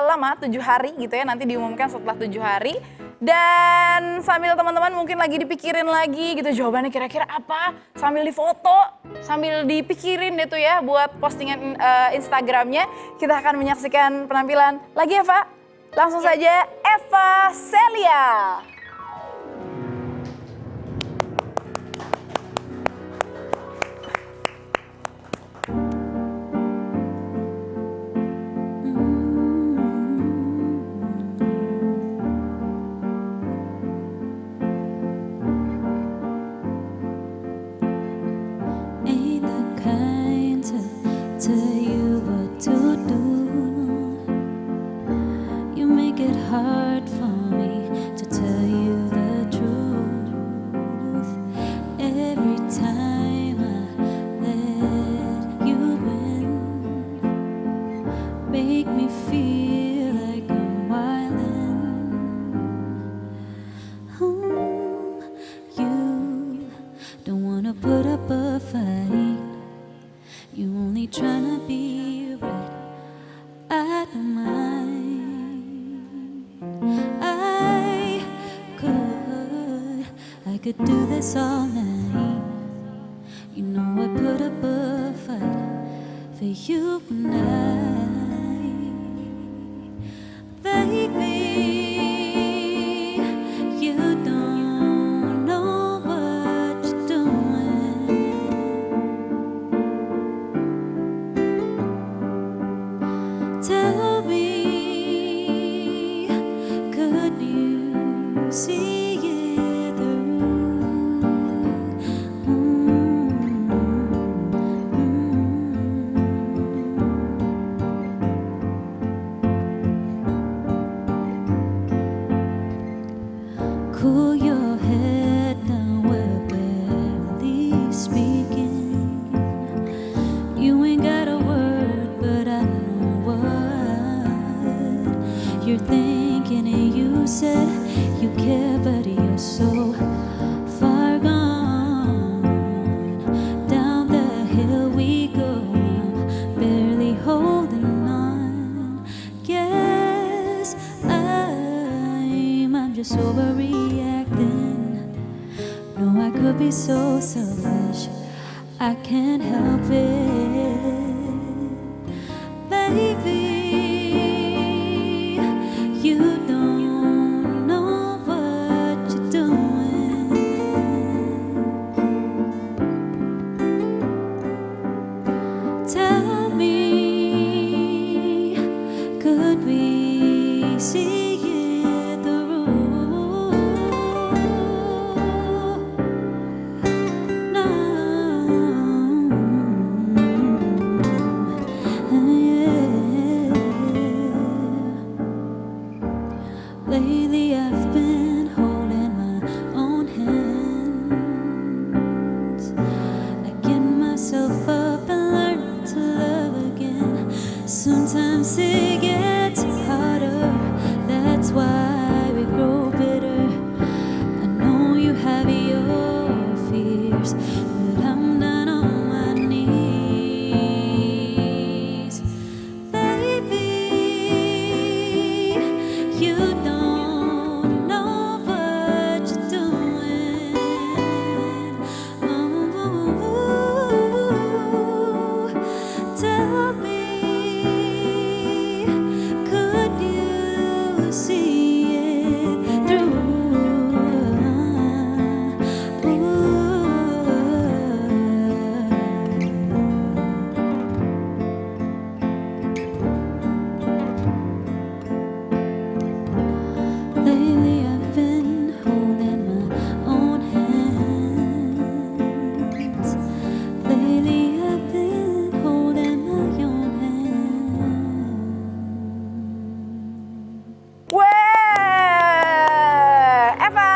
B: lama, 7 hari gitu ya, nanti diumumkan setelah 7 hari. Dan sambil teman-teman mungkin lagi dipikirin lagi gitu jawabannya kira-kira apa, sambil difoto, sambil dipikirin itu ya buat postingan Instagramnya, kita akan menyaksikan penampilan lagi Eva. Langsung saja Eva Celia.
A: Ain't the kind to tell you what to do. You make it hard for me to tell you the truth. Every time I let you in, make me feel like I'm wildin'. You don't wanna put up a fight. You only tryna be right. I don't mind. I could do this all night. You know I put up a fight for you and baby, you don't know what you're doing. Tell me, could you see it through? just overreacting. No, I could be so selfish, I can't help it. Baby, you don't know what you're doing. Tell me, could we see it through? No. Lately I've been holding my own hands. I get myself up and learn to love again. Sometimes it gets harder, that's why we grow bitter. I know you have your fears, but I'm down on my knees. Baby, you don't know what you're doing. Ooh, tell me, could you see it Lately I've been holding my own hands. Lately I've been holding my own hands.
B: Weh, Eva,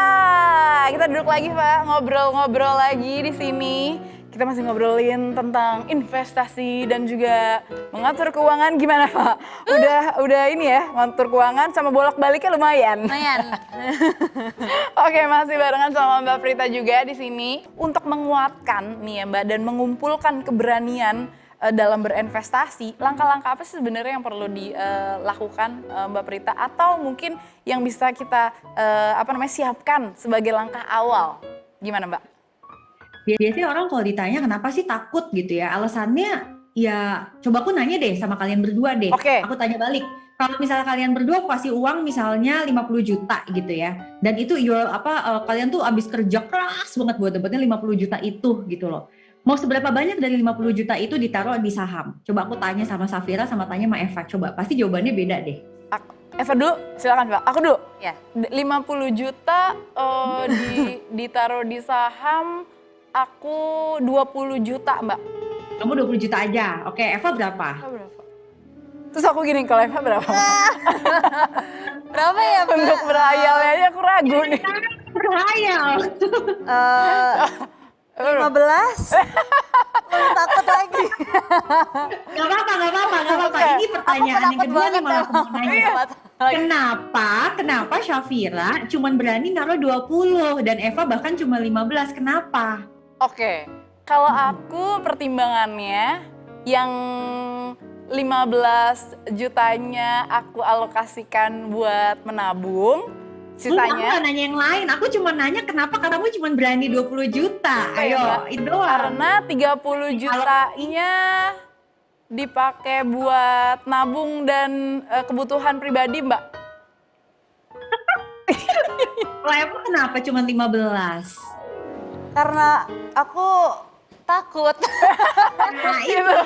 B: kita duduk lagi Pak, ngobrol-ngobrol lagi di sini. Kita masih ngobrolin tentang investasi dan juga mengatur keuangan. Gimana Pak? Udah ini ya, mengatur keuangan sama bolak-baliknya lumayan.
C: Lumayan.
B: Oke, masih barengan sama Mbak Prita juga di sini untuk menguatkan nih ya Mbak dan mengumpulkan keberanian dalam berinvestasi. Langkah-langkah apa sih sebenarnya yang perlu dilakukan Mbak Prita atau mungkin yang bisa kita siapkan sebagai langkah awal? Gimana Mbak?
D: Biasanya orang kalau ditanya kenapa sih takut gitu ya, alasannya ya coba aku nanya deh sama kalian berdua deh.
B: Oke.
D: Aku tanya balik. Kalau misalnya kalian berdua aku kasih uang misalnya 50 juta gitu ya. Dan itu kalian tuh abis kerja keras banget buat dapetin 50 juta itu gitu loh. Mau seberapa banyak dari 50 juta itu ditaruh di saham? Coba aku tanya sama Safira sama tanya sama Eva. Coba pasti jawabannya beda deh.
B: Eva dulu, silakan Mbak. Aku dulu.
C: Ya.
B: 50 juta ditaruh di saham, aku 20 juta Mbak.
D: Kamu 20 juta aja. Oke, Eva berapa?
B: Berapa? Terus aku gini, kalau Eva berapa?
C: Berapa ya, Mbak?
B: Untuk berhayalnya aja aku ragu nih.
D: Berhayal.
C: 15? Lu takut lagi.
D: Gak apa-apa. Ini pertanyaan yang kedua nih malah aku mau nanya. Kenapa Syafira cuman berani naruh 20 dan Eva bahkan cuma 15, kenapa?
B: Oke, kalau aku pertimbangannya yang 15 jutanya aku alokasikan buat menabung, sisanya.
D: Aku gak nanya yang lain, aku cuma nanya kenapa kamu cuma berani 20 juta. Ayo, itu doang.
B: Karena 30 jutanya dipakai buat nabung dan kebutuhan pribadi Mbak.
D: Kalau Eva kenapa cuma 15?
C: Karena aku takut.
D: Nah itu.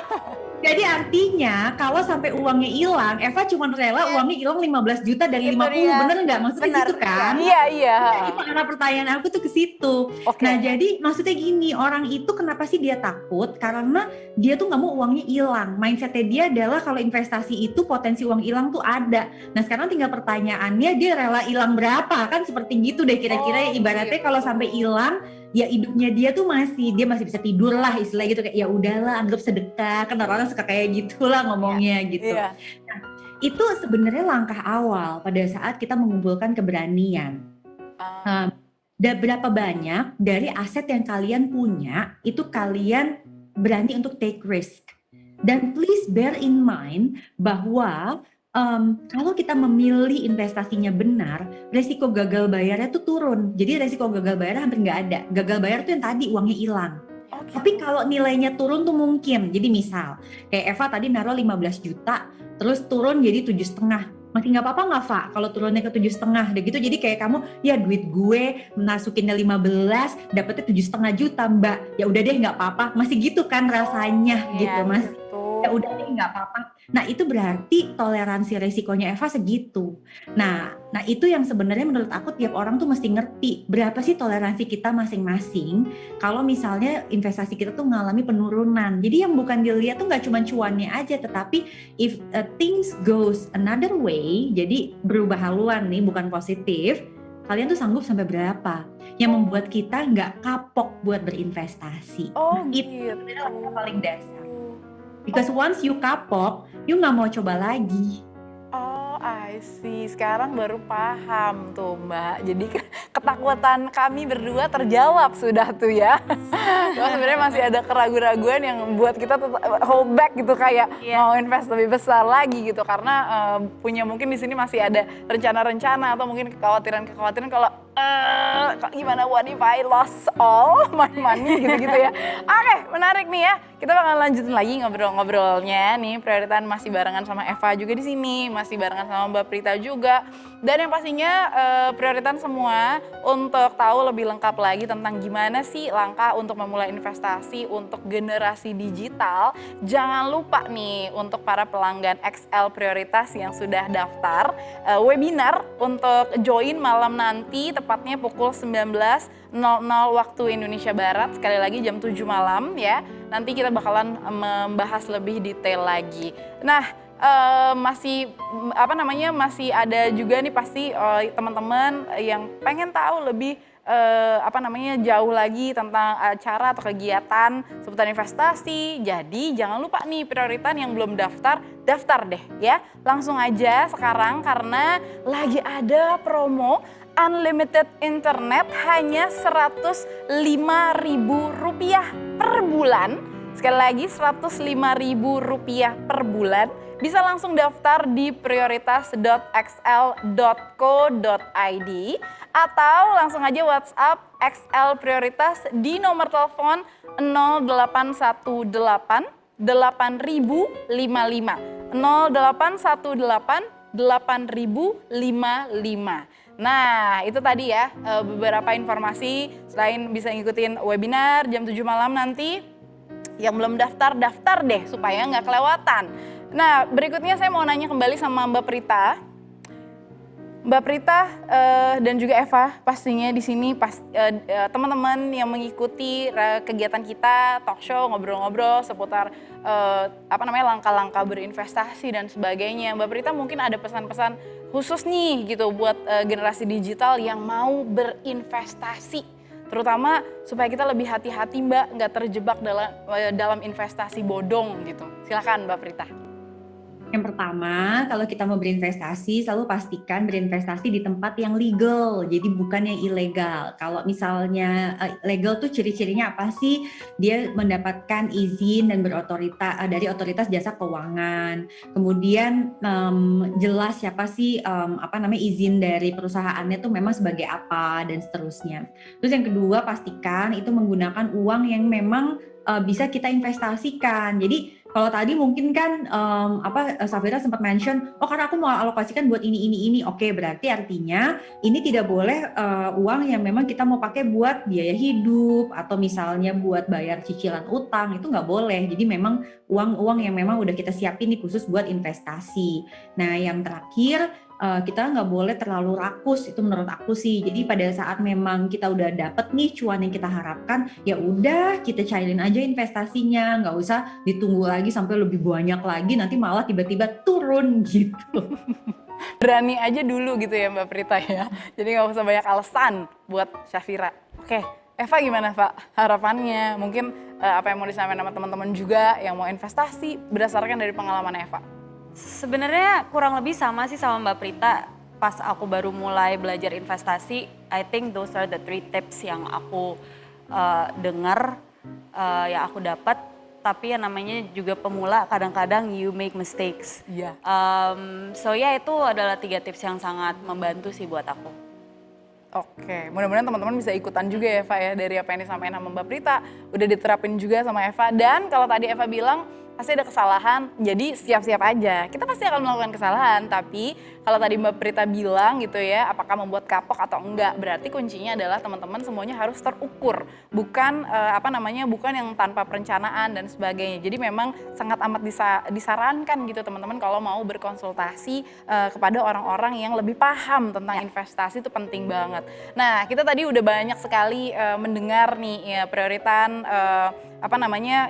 D: Jadi artinya kalau sampai uangnya hilang, Eva cuma rela uangnya hilang 15 juta dari
C: Itu
D: 50,
C: dia.
D: bener nggak? Maksudnya
C: Benar.
D: gitu kan?
B: Iya.
D: Nah, itu arah pertanyaan aku tuh ke situ.
B: Oke.
D: Nah jadi maksudnya gini, orang itu kenapa sih dia takut? Karena dia tuh nggak mau uangnya hilang. Mindsetnya dia adalah kalau investasi itu potensi uang hilang tuh ada. Nah sekarang tinggal pertanyaannya dia rela hilang berapa? Kan seperti gitu deh kira-kira ya, ibaratnya kalau sampai hilang ya hidupnya dia tuh masih bisa tidur lah istilahnya gitu, kayak ya udahlah anggap sedekah, kan orang suka kayak gitulah ngomongnya gitu.
B: Iya.
D: Nah, itu sebenarnya langkah awal pada saat kita mengumpulkan keberanian. Dan berapa banyak dari aset yang kalian punya itu kalian berani untuk take risk. Dan please bear in mind bahwa Kalau kita memilih investasinya benar, resiko gagal bayarnya tuh turun. Jadi resiko gagal bayar hampir nggak ada. Gagal bayar tuh yang tadi uangnya hilang. Tapi kalau nilainya turun tuh mungkin. Jadi misal, kayak Eva tadi naruh 15 juta, terus turun jadi 7,5. Masih nggak apa-apa nggak, Pak? Kalau turunnya ke 7,5, udah gitu. Jadi kayak kamu, ya duit gue masukinnya 15, dapetnya 7,5 juta, Mbak. Ya udah deh, nggak apa-apa. Masih gitu kan rasanya, gitu, Mas. Ya udah deh, nggak apa-apa. Nah itu berarti toleransi resikonya Eva segitu. Nah itu yang sebenarnya menurut aku tiap orang tuh mesti ngerti berapa sih toleransi kita masing-masing. Kalau misalnya investasi kita tuh mengalami penurunan. Jadi yang bukan dilihat tuh nggak cuma cuannya aja, tetapi if things goes another way, jadi berubah haluan nih, bukan positif. Kalian tuh sanggup sampai berapa? Yang membuat kita nggak kapok buat berinvestasi. Itu sebenarnya yang paling dasar. Because once you kapok, you nggak mau coba lagi.
B: Oh, I see. Sekarang baru paham tuh, Mbak. Jadi ketakutan kami berdua terjawab sudah tuh ya. Cuma sebenarnya masih ada keraguan-raguan yang membuat kita hold back gitu, kayak mau invest lebih besar lagi gitu, karena punya mungkin di sini masih ada rencana-rencana atau mungkin kekhawatiran kalau gimana, what if I lost all my money gitu-gitu ya. Oke, menarik nih ya. Kita bakal lanjutin lagi ngobrol-ngobrolnya nih. Prioritas masih barengan sama Eva juga di sini, masih barengan sama Mbak Prita juga. Dan yang pastinya prioritas semua untuk tahu lebih lengkap lagi tentang gimana sih langkah untuk memulai investasi untuk generasi digital. Jangan lupa nih untuk para pelanggan XL Prioritas yang sudah daftar webinar untuk join malam nanti, tepatnya pukul 19.00 waktu Indonesia Barat, sekali lagi jam 7 malam ya. Nanti kita bakalan membahas lebih detail lagi. Nah, masih ada juga nih pasti teman-teman yang pengen tahu lebih jauh lagi tentang cara atau kegiatan seputar investasi. Jadi jangan lupa nih, prioritas yang belum daftar deh ya. Langsung aja sekarang karena lagi ada promo unlimited internet hanya Rp105.000 per bulan. Sekali lagi Rp105.000 per bulan. Bisa langsung daftar di prioritas.xl.co.id atau langsung aja WhatsApp XL Prioritas di nomor telepon 0818 8055 0818 8055. Nah itu tadi ya beberapa informasi. Selain bisa ngikutin webinar jam 7 malam nanti, yang belum daftar deh supaya nggak kelewatan. Nah berikutnya saya mau nanya kembali sama Mbak Prita. Mbak Prita dan juga Eva, pastinya di sini teman-teman yang mengikuti kegiatan kita, talk show, ngobrol-ngobrol seputar langkah-langkah berinvestasi dan sebagainya. Mbak Prita mungkin ada pesan-pesan khusus nih gitu buat generasi digital yang mau berinvestasi, terutama supaya kita lebih hati-hati Mbak, nggak terjebak dalam investasi bodong gitu. Silakan Mbak Prita.
D: Yang pertama, kalau kita mau berinvestasi, selalu pastikan berinvestasi di tempat yang legal, jadi bukan yang ilegal. Kalau misalnya legal tuh ciri-cirinya apa sih? Dia mendapatkan izin dan berotoritas dari otoritas jasa keuangan. Kemudian jelas siapa sih izin dari perusahaannya tuh memang sebagai apa dan seterusnya. Terus yang kedua, pastikan itu menggunakan uang yang memang bisa kita investasikan. Jadi kalau tadi mungkin kan Safira sempat mention, karena aku mau alokasikan buat ini. Oke, berarti artinya ini tidak boleh uang yang memang kita mau pakai buat biaya hidup atau misalnya buat bayar cicilan utang, itu nggak boleh. Jadi memang uang-uang yang memang udah kita siapin nih khusus buat investasi. Nah yang terakhir, kita nggak boleh terlalu rakus, itu menurut aku sih. Jadi pada saat memang kita udah dapet nih cuan yang kita harapkan, ya udah kita cairin aja investasinya, nggak usah ditunggu lagi sampai lebih banyak lagi, nanti malah tiba-tiba turun gitu.
B: Berani aja dulu gitu ya Mbak Prita ya, jadi nggak usah banyak alasan buat Safira. Oke, Eva gimana Pak harapannya? Mungkin apa yang mau disampaikan sama teman-teman juga yang mau investasi berdasarkan dari pengalaman Eva?
C: Sebenarnya kurang lebih sama sih sama Mbak Prita. Pas aku baru mulai belajar investasi, I think those are the 3 tips yang aku dengar, yang aku dapat. tapi yang namanya juga pemula kadang-kadang you make mistakes.
B: Iya.
C: So ya itu adalah 3 tips yang sangat membantu sih buat aku.
B: Oke, mudah-mudahan teman-teman bisa ikutan juga ya Eva ya, dari apa yang disampaikan sama Mbak Prita, udah diterapin juga sama Eva. Dan kalau tadi Eva bilang pasti ada kesalahan, jadi siap-siap aja. Kita pasti akan melakukan kesalahan, tapi kalau tadi Mbak Prita bilang gitu ya, apakah membuat kapok atau enggak, berarti kuncinya adalah teman-teman semuanya harus terukur, bukan bukan yang tanpa perencanaan dan sebagainya. Jadi memang sangat amat disarankan gitu teman-teman kalau mau berkonsultasi kepada orang-orang yang lebih paham tentang investasi, itu penting banget. Nah, kita tadi udah banyak sekali mendengar nih ya, prioritan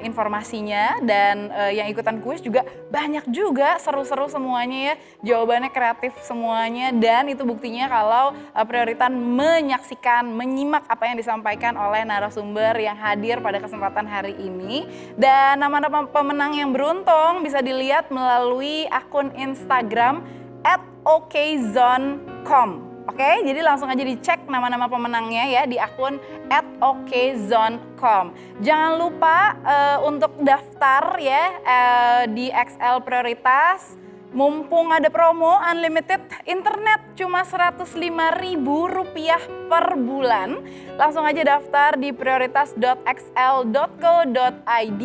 B: informasinya, dan yang ikutan kuis juga banyak juga, seru-seru semuanya ya, jawabannya kreatif semuanya, dan itu buktinya kalau prioritan menyaksikan, menyimak apa yang disampaikan oleh narasumber yang hadir pada kesempatan hari ini. Dan nama-nama pemenang yang beruntung bisa dilihat melalui akun Instagram @okzone.com. Oke, jadi langsung aja dicek nama-nama pemenangnya ya di akun @okzone.com. Jangan lupa untuk daftar ya di XL Prioritas. Mumpung ada promo unlimited internet cuma Rp105.000 per bulan. Langsung aja daftar di prioritas.xl.co.id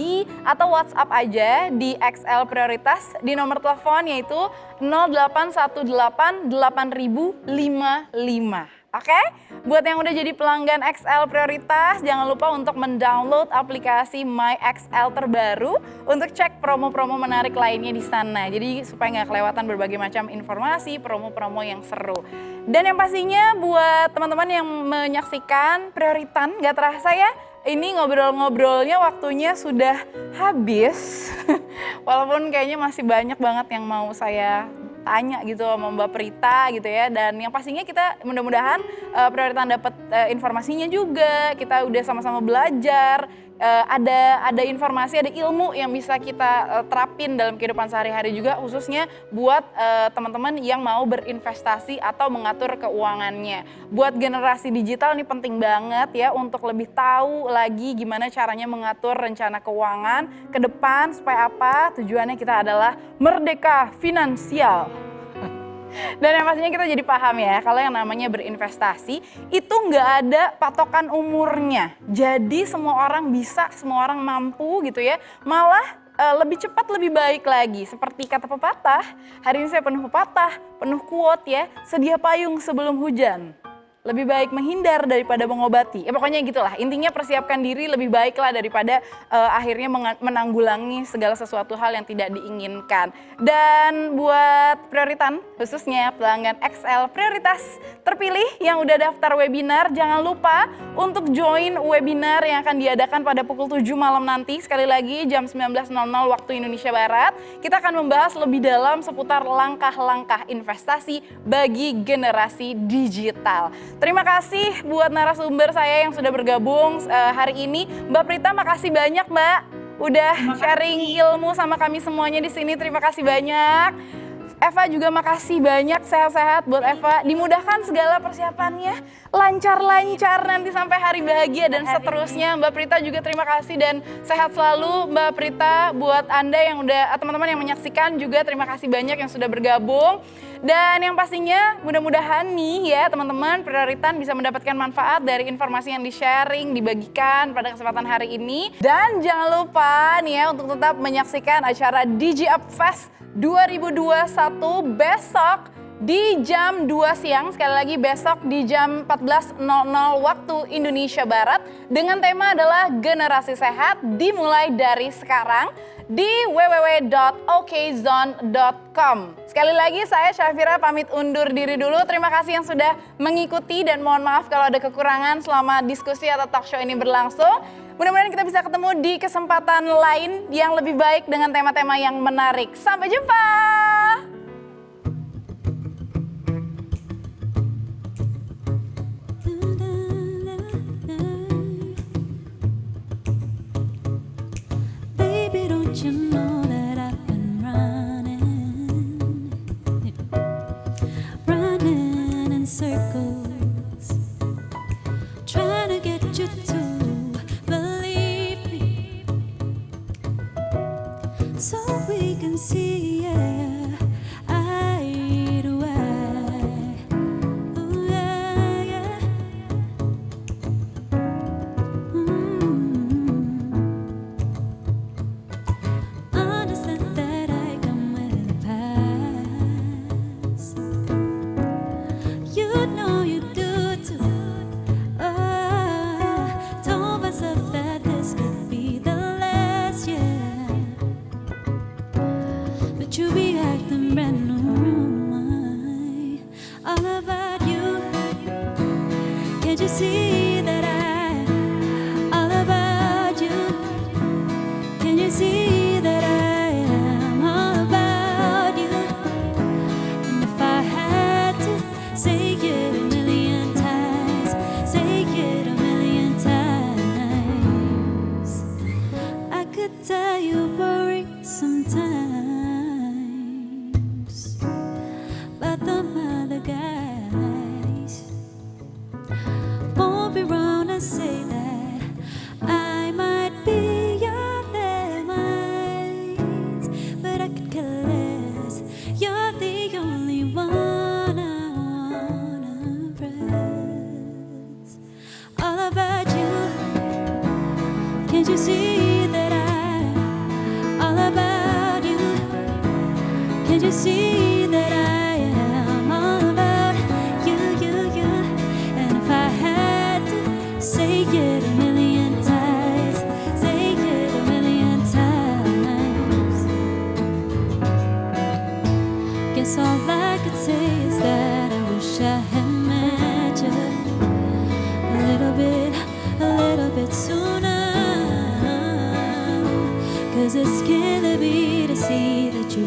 B: atau WhatsApp aja di XL Prioritas di nomor telepon yaitu 0818 8055. Oke, buat yang udah jadi pelanggan XL Prioritas, jangan lupa untuk mendownload aplikasi My XL terbaru untuk cek promo-promo menarik lainnya di sana. Jadi supaya nggak kelewatan berbagai macam informasi, promo-promo yang seru. Dan yang pastinya buat teman-teman yang menyaksikan Prioritan, nggak terasa ya, ini ngobrol-ngobrolnya waktunya sudah habis. Walaupun kayaknya masih banyak banget yang mau saya tanya gitu sama Mbak Prita gitu ya, dan yang pastinya kita mudah-mudahan Prioritas dapat informasinya juga, kita udah sama-sama belajar, ada informasi, ada ilmu yang bisa kita terapin dalam kehidupan sehari-hari juga, khususnya buat teman-teman yang mau berinvestasi atau mengatur keuangannya. Buat generasi digital ini penting banget ya untuk lebih tahu lagi gimana caranya mengatur rencana keuangan ke depan supaya apa? Tujuannya kita adalah merdeka finansial. Dan yang pastinya kita jadi paham ya, kalau yang namanya berinvestasi itu nggak ada patokan umurnya. Jadi semua orang bisa, semua orang mampu gitu ya. Malah lebih cepat lebih baik lagi. Seperti kata pepatah, hari ini saya penuh pepatah, penuh quote ya, sedia payung sebelum hujan. Lebih baik menghindar daripada mengobati. Pokoknya gitulah, intinya persiapkan diri lebih baiklah daripada akhirnya menanggulangi segala sesuatu hal yang tidak diinginkan. Dan buat Prioritan, khususnya pelanggan XL Prioritas terpilih yang udah daftar webinar, jangan lupa untuk join webinar yang akan diadakan pada pukul 7 malam nanti. Sekali lagi jam 19.00 waktu Indonesia Barat. Kita akan membahas lebih dalam seputar langkah-langkah investasi bagi generasi digital. Terima kasih buat narasumber saya yang sudah bergabung hari ini. Mbak Prita, makasih banyak Mbak. Udah sharing ilmu sama kami semuanya di sini. Terima kasih banyak. Eva juga makasih banyak, sehat-sehat buat Eva. Dimudahkan segala persiapannya, lancar-lancar nanti sampai hari bahagia dan seterusnya. Mbak Prita juga terima kasih dan sehat selalu Mbak Prita. Buat Anda yang udah, teman-teman yang menyaksikan juga terima kasih banyak yang sudah bergabung. Dan yang pastinya mudah-mudahan nih ya teman-teman Prioritan bisa mendapatkan manfaat dari informasi yang di-sharing, dibagikan pada kesempatan hari ini. Dan jangan lupa nih ya untuk tetap menyaksikan acara DJ Up Fest 2021 besok di jam 2 siang. Sekali lagi besok di jam 14.00 waktu Indonesia Barat. Dengan tema adalah generasi sehat dimulai dari sekarang di www.okzone.com. Sekali lagi saya Syafira pamit undur diri dulu. Terima kasih yang sudah mengikuti dan mohon maaf kalau ada kekurangan selama diskusi atau talk show ini berlangsung. Mudah-mudahan kita bisa ketemu di kesempatan lain yang lebih baik dengan tema-tema yang menarik. Sampai jumpa!
A: Baby, don't you know that I've been running in circles, trying to get you to believe me. yeah, eye to eye. Ooh, yeah, yeah. Understand that I come with a past. You know you do too. Told myself that this could be the last year, but you be acting brand new. All about you. Can't you see that all about you? Can you see that I am all about you? And if I had to say it a million times, say it a million times, I could tell you boring sometimes, but the other guys won't be wrong to say that I might be your light, but I could care less. You're the only one I wanna press. All about you. Can't you see that all about you? Can't you see that I am all about you, you, you? And if I had to say it a million times, say it a million times, guess all I could say is that I wish I had met you a little bit sooner. 'Cause it's killing me to see that you